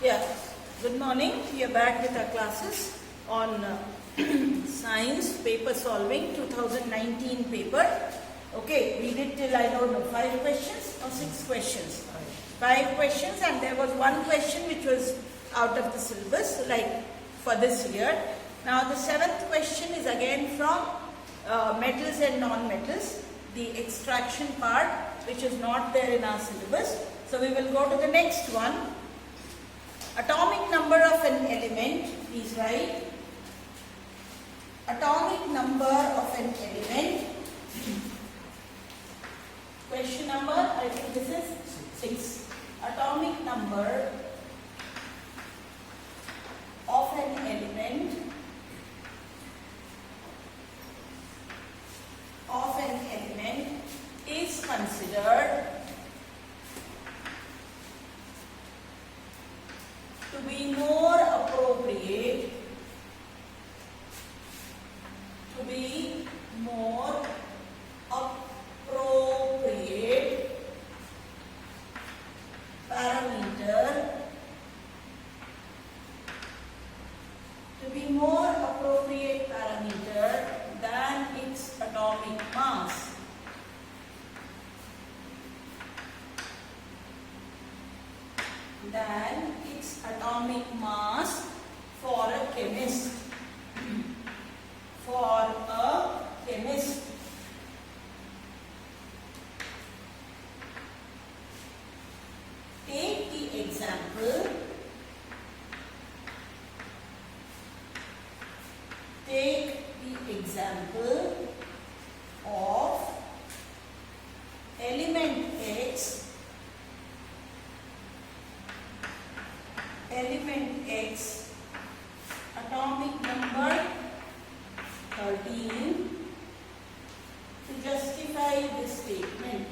Yeah, good morning. We are back with our classes on science paper solving 2019 paper. Okay, we did till I don't know 5 questions or 6 questions. 5 questions, and there was one question which was out of the syllabus, like for this year. Now the 7th question is again from metals and non-metals, the extraction part, which is not there in our syllabus. So we will go to the next one. Atomic number of an element, please write. Atomic number of an element. Question number, I think this is 6. Atomic number of an element is considered to be more appropriate parameter than its atomic mass. For a chemist. Take the example of element X, atomic number 13, to justify this statement.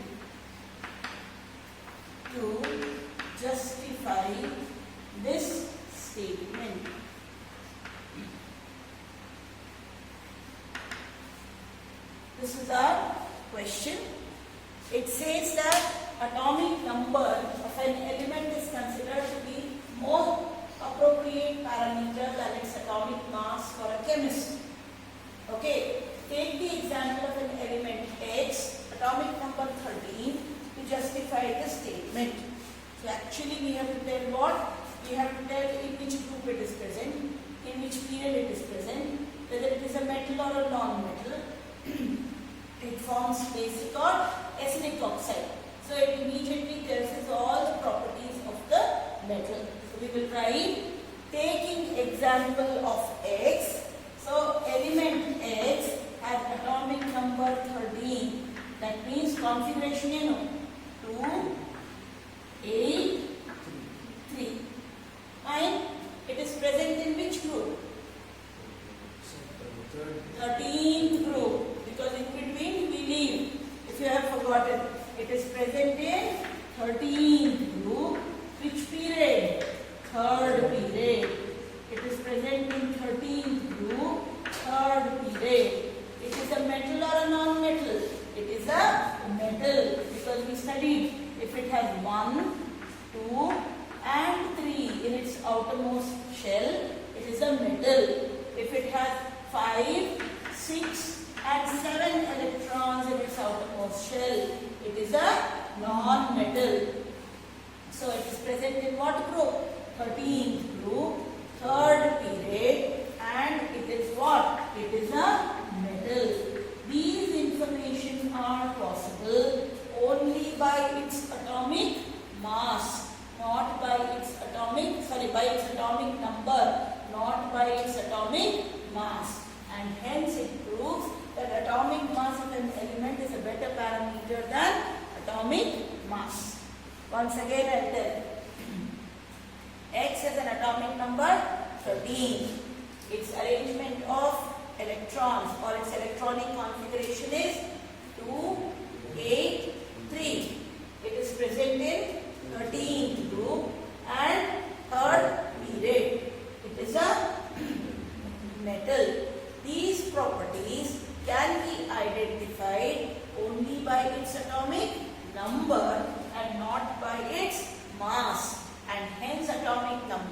This is our question. It says that atomic number of an element is considered to be more appropriate parameter than its atomic mass for a chemist. Okay, take the example of an element X, atomic number 13, to justify the statement. So actually we have to tell what? We have to tell in which group it is present, in which period it is present, whether it is a metal or a non-metal. It forms basic or arsenic oxide. So it immediately tells us all the properties of the metal. So we will write, taking example of X. So element X has atomic number 13. That means configuration 2, 8, 3. Fine. It is present in which group? 13th group. Because in between we leave. If you have forgotten, it is present in 13th group. Which period? 3rd period. It is present in 13th group, 3rd period. It is a metal or a non-metal? It is a metal, because we studied if it has 1, 2 and 3 in its outermost shell, it is a metal. If it has 5, 6 and 7 electrons in its outermost shell, it is a non-metal. So it is present in what group? 13th group, 3rd period, and it is what? It is a metal. These information are possible only by its atomic mass, not by its by its atomic number, not by its atomic mass. And hence it proves that atomic mass of an element is a better parameter than atomic mass. Once again I tell. X has an atomic number 13. Its arrangement of electrons or its electronic configuration is 2, 8, 3. It is present in 13th group and 3rd period. It is a metal. These properties can be identified only by its atomic number and not by its mass, and hence atomic number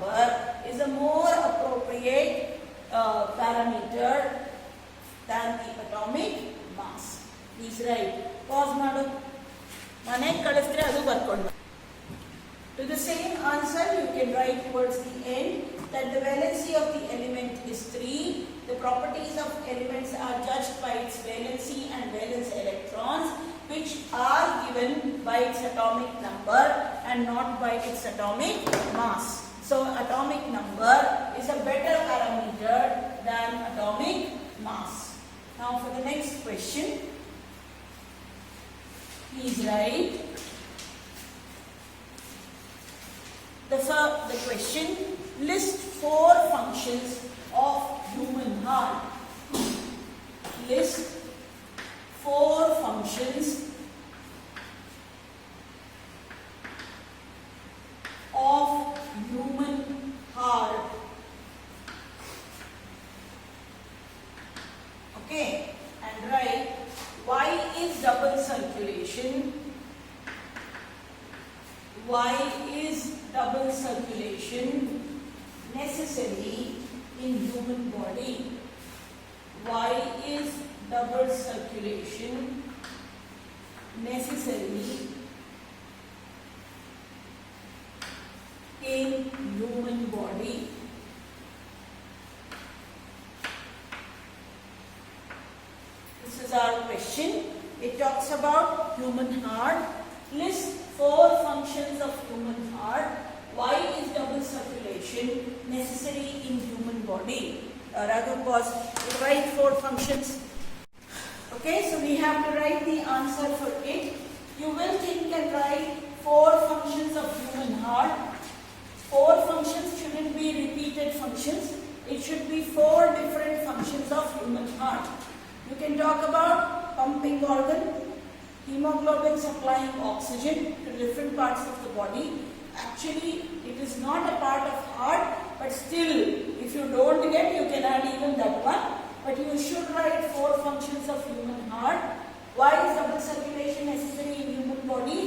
Please write. Pause ಮಾಡು. ಮನೆಗೆ ಕಳಿಸಿದ್ರೆ ಅದು ಬರ್ಕೊಂಡು. To the same answer, you can write towards the end that the valency of the element is 3. The properties of elements are judged by its valency and valence electrons, which are given by its atomic number and not by its atomic mass. So, atomic number is a better parameter than atomic mass. Now, for the next question, please write. The question, list 4 functions of human heart. List 4 functions of human heart. Okay, and write why is double circulation? Why is double circulation necessary in human body? Why is double circulation necessary in human body? This is our question. It talks about human heart. List 4 functions of human heart. Why is double circulation necessary in human body? Raghu, pause. Write 4 functions. Okay, so we have to write the answer for it. You will think and write 4 functions of human heart. 4 functions shouldn't be repeated functions. It should be 4 different functions of human heart. You can talk about pumping organ, hemoglobin supplying oxygen to different parts of the body. Actually, it is not a part of heart, but still, if you don't get, you can add even that one. But you should write 4 functions of human heart. Why is double circulation necessary in human body?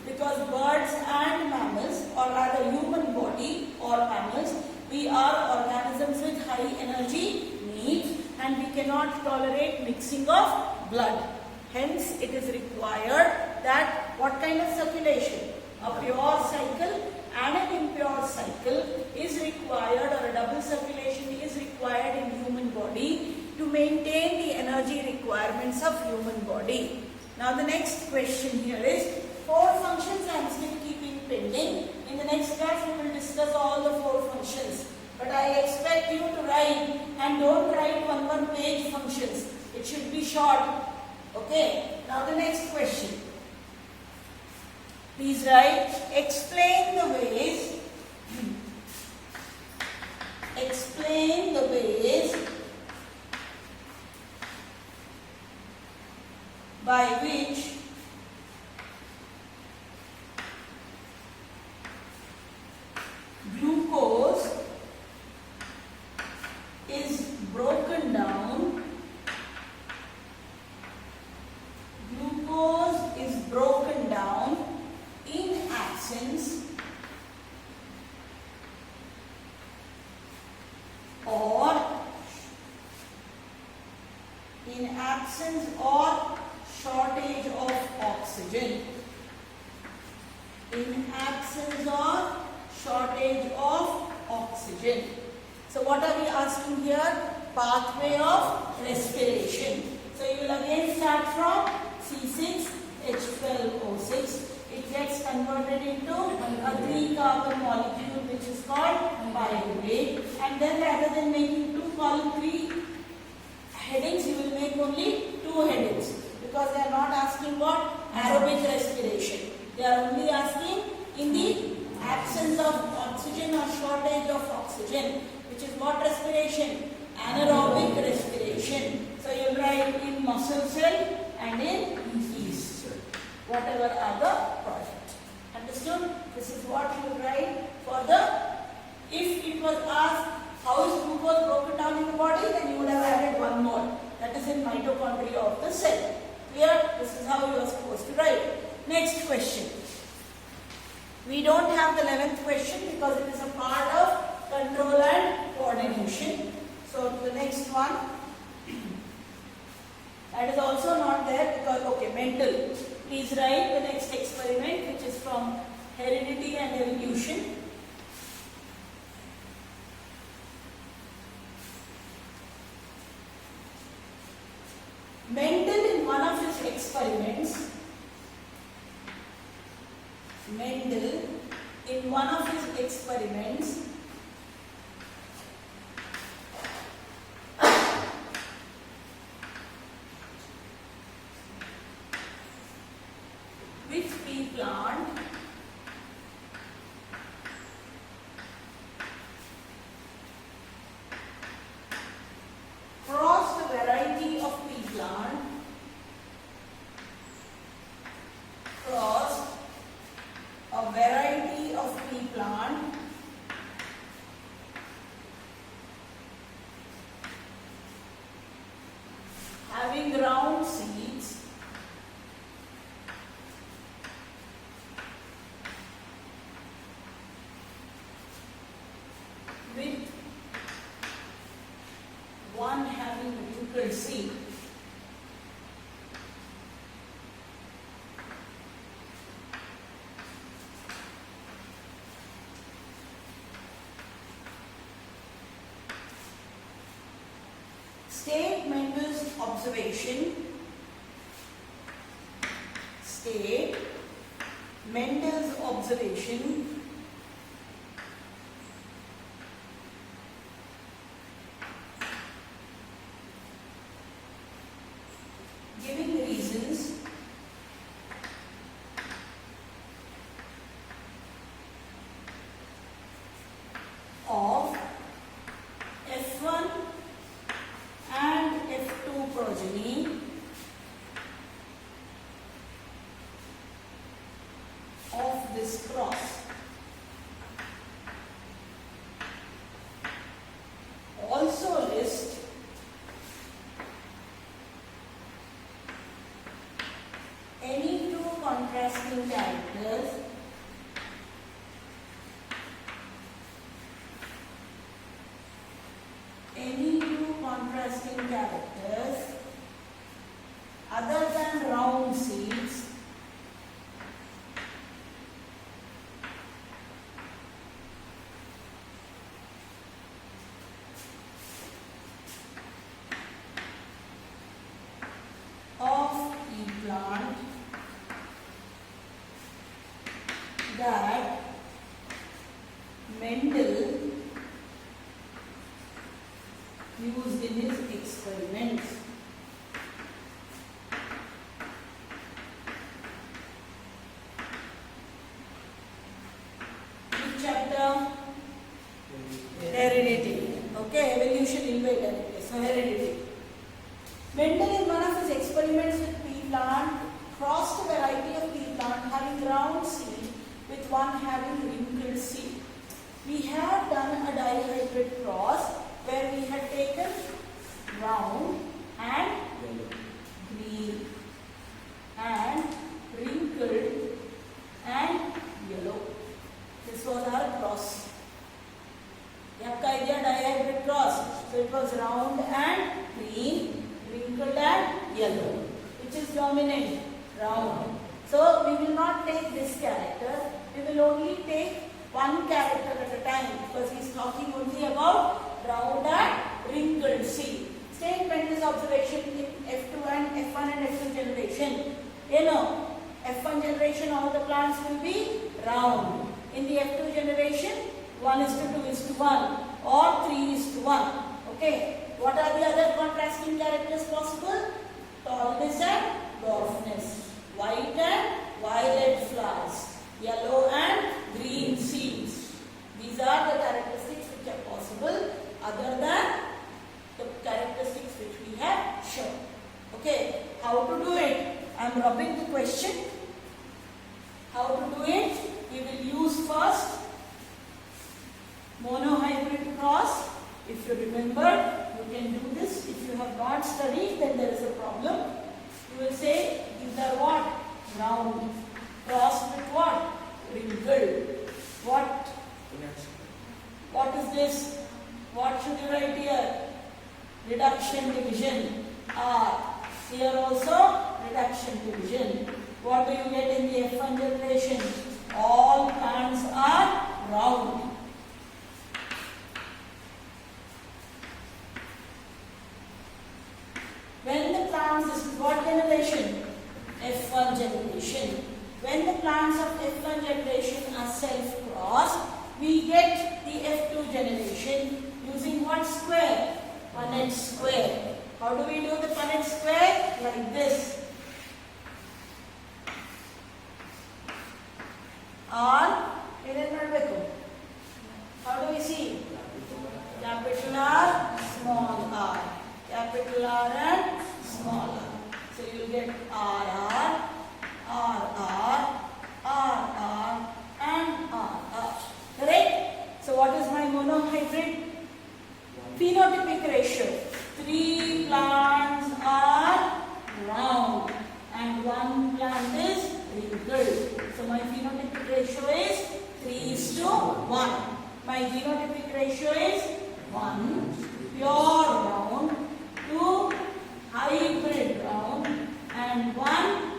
Because birds and mammals, or rather human body or mammals, we are organisms with high energy needs and we cannot tolerate mixing of blood. Hence, it is required that what kind of circulation? A pure cycle and an impure cycle is required, or a double circulation is required in human body to maintain the energy requirements of human body. Now, the next question here is 4 functions I am still keeping pending. In the next class, we will discuss all the 4 functions. But I expect you to write, and don't write one page functions. It should be short. Okay, now the next question. Please write, explain the ways by which glucose is broken down. Glucose is broken down in absence or shortage of oxygen. In absence or shortage of oxygen. So what are we asking here? Pathway of respiration. So you will again start from C6H12O6. It gets converted into a 3-carbon molecule which is called pyruvate. And then rather than making 2 column 3 headings, you will make only 2 headings. Because they are not asking what? Aerobic respiration. They are only asking in the absence of oxygen or shortage of oxygen. Which is what respiration? Anaerobic respiration. So you write in muscle cell and in yeast cell. Whatever are the products. Understood? This is what you write for the, if it was asked how is glucose broken down in the body, then you would have added one more. That is in mitochondria of the cell. Clear? This is how you are supposed to write. Next question. We don't have the 11th question because it is a part of control and coordination. So the next one. That is also not there because, okay, mental. Please write the next experiment, which is from heredity and evolution. Mendel in one of his experiments, with pea plant, crossed a variety of pea plant, having round seeds with one having wrinkled seed. State Mendel's observation. State Mendel's observation giving reasons of F1 and F2 progeny of this cross. Also list any two contrasting characters other than round seeds of pea plant that Mendel used in his experiments. Which chapter? Heredity. Okay, evolution invader. So heredity. Mendel in one of his experiments with pea plant crossed a variety of pea plant having round seed with one having wrinkled seed. We had done a dihybrid cross where we had taken round and green and wrinkled and yellow. This was our cross. Yapka idea dihybrid cross. So it was round and green, wrinkled and yellow. Which is dominant? Round. So we will not take this character. We will only take one character at a time because he is talking only about round and wrinkled seed. State Mendel's observation in F2 and F1 and F2 generation. You know, F1 generation all the plants will be round. In the F2 generation, 1:2:1 or 3:1. Okay. What are the other contrasting characters possible? Tallness and dwarfness. White and violet flowers. Yellow and green seeds. These are the characteristics which are possible other than the characteristics which we have shown. Okay, how to do it? I am rubbing the question. How to do it? We will use first monohybrid cross. If you remember, you can do this. If you have not studied, then there is a problem. You will say these are what? Round. Crossed with what? Wrinkled. What is this? What should you write here? Reduction, division. R. Here also reduction division. What do you get in the F1 generation? All plants are round. When the plants, this is what generation? F1 generation. When the plants of F1 generation are self-crossed, we get the F2 generation using what square? Punnett square. How do we do the Punnett square? Like this. R, how do we see? Capital R, small r. Capital R and small r. So you get RR, RR, RR and RR. Correct? So what is my monohybrid? Phenotypic ratio. 3 plants are round and 1 plant is wrinkled. So my phenotypic ratio is 3:1. My genotypic ratio is 1 pure round, 2 hybrid round and 1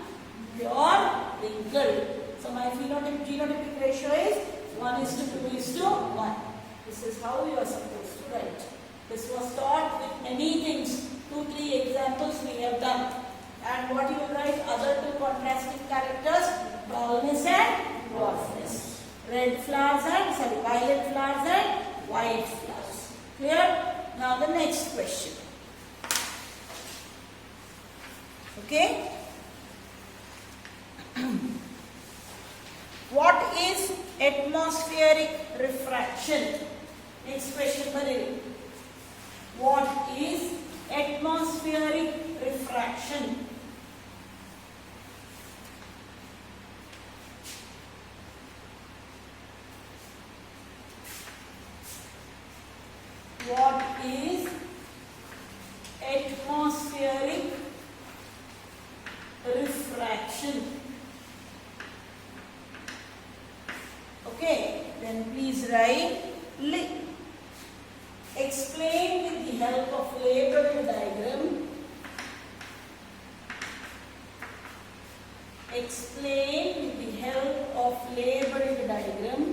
pure wrinkled. So my genotypic ratio is 1:2:1. This is how you are supposed to write. This was taught with many things. 2-3 examples we have done. And what you will write? Other two contrasting characters, tallness and dwarfness. Red flowers and, violet flowers and white flowers. Clear? Now the next question. Okay? What is atmospheric refraction? Next question, Bharani. What is atmospheric refraction? What is atmospheric refraction? Okay, then please write. Explain with the help of labeled diagram. Explain with the help of labeled diagram.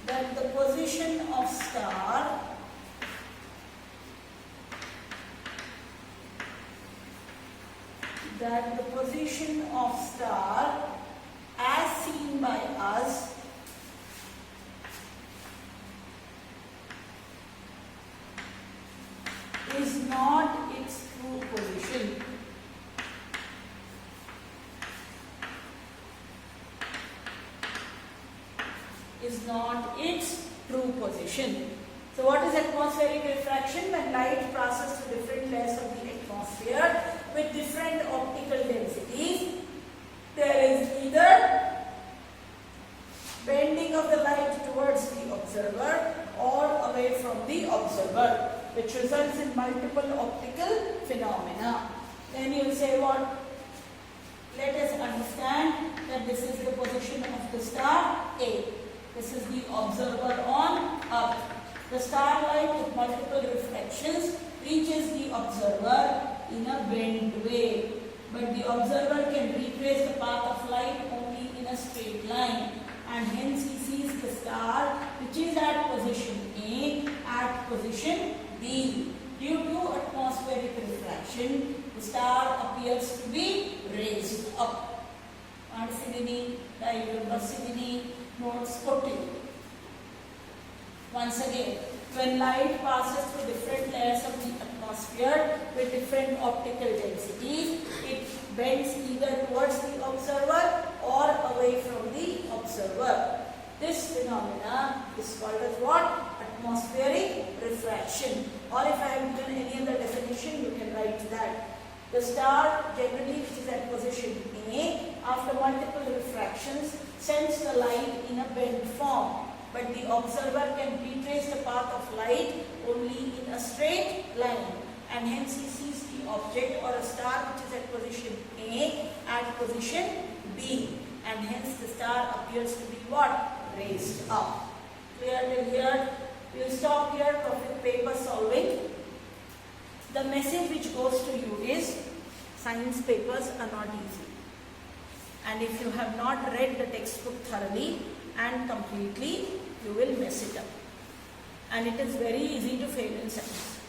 That the position of star as seen by us is not its true position. Is not its true position. So what is atmospheric refraction? When light passes through different layers of the atmosphere with different optical densities, there is either bending of the light towards the observer or away from the observer, which results in multiple optical phenomena. Then you will say what? Let us understand that this is the position of the star A. This is the observer on Earth. The starlight with multiple reflections reaches the observer in a bent way. But the observer can retrace the path of light only in a straight line. And hence he sees the star which is at position A at position B. Due to atmospheric refraction, the star appears to be raised up. ಮಾಡಿಸಿದ್ದೀನಿ, diagram ಬರ್ಸಿದ್ದೀನಿ, notes ಕೊಟ್ಟಿದ್ದೀನಿ. Once again, when light passes through different layers of the atmosphere with different optical densities, it bends either towards the observer or away from the observer. This phenomena is called as what? Atmospheric refraction. Or if I have given any other definition, you can write that. The star generally, which is at position A, after multiple refractions, sends the light in a bent form. But the observer can retrace the path of light only in a straight line. And hence he sees the object or a star which is at position A at position B. And hence the star appears to be what? raised up. Clear till here? We'll stop here for paper solving. The message which goes to you is science papers are not easy. And if you have not read the textbook thoroughly and completely, you will mess it up. And it is very easy to fail in science.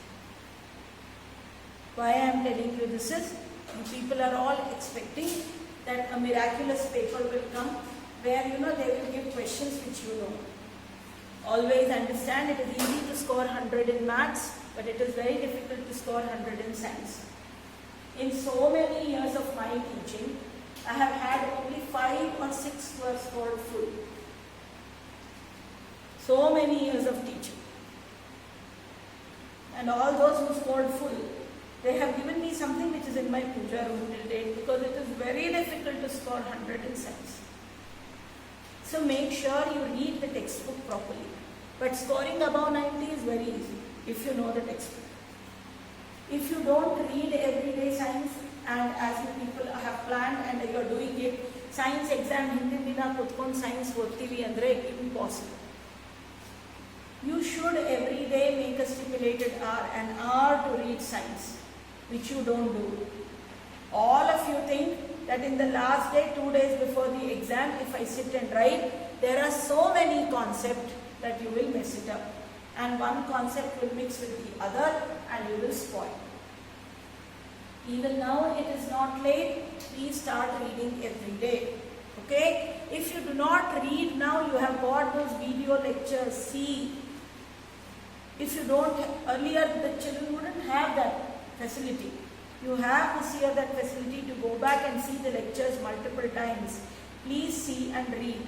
Why I am telling you this is, you people are all expecting that a miraculous paper will come where they will give questions which you know. Always understand it is easy to score 100 in maths, but it is very difficult to score 100 in science. In so many years of my teaching, I have had only 5 or 6 who have scored full. So many years of teaching. And all those who scored full, they have given me something which is in my puja room till date, because it is very difficult to score 100 in science. So make sure you read the textbook properly. But scoring above 90 is very easy if you know the textbook. If you don't read everyday science, and as you people have planned and you are doing it, science exam hindi dina kutkondu science odtivi andre impossible. You should every day make a stipulated hour, an hour to read science, which you don't do. All of you think that in the last day, 2 days before the exam, if I sit and write, there are so many concepts that you will mess it up. And one concept will mix with the other and you will spoil. Even now it is not late, please start reading every day. Okay? If you do not read now, you have got those video lectures, see. If you don't, earlier the children wouldn't have that facility. You have this year that facility to go back and see the lectures multiple times. Please see and read.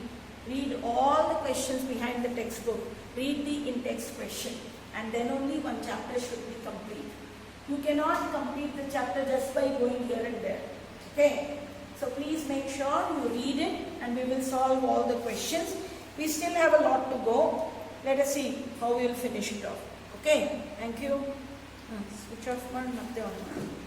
Read all the questions behind the textbook. Read the in-text question. And then only one chapter should be complete. You cannot complete the chapter just by going here and there. Okay? So please make sure you read it and we will solve all the questions. We still have a lot to go. Let us see how we will finish it off. Okay? Thank you. Switch off.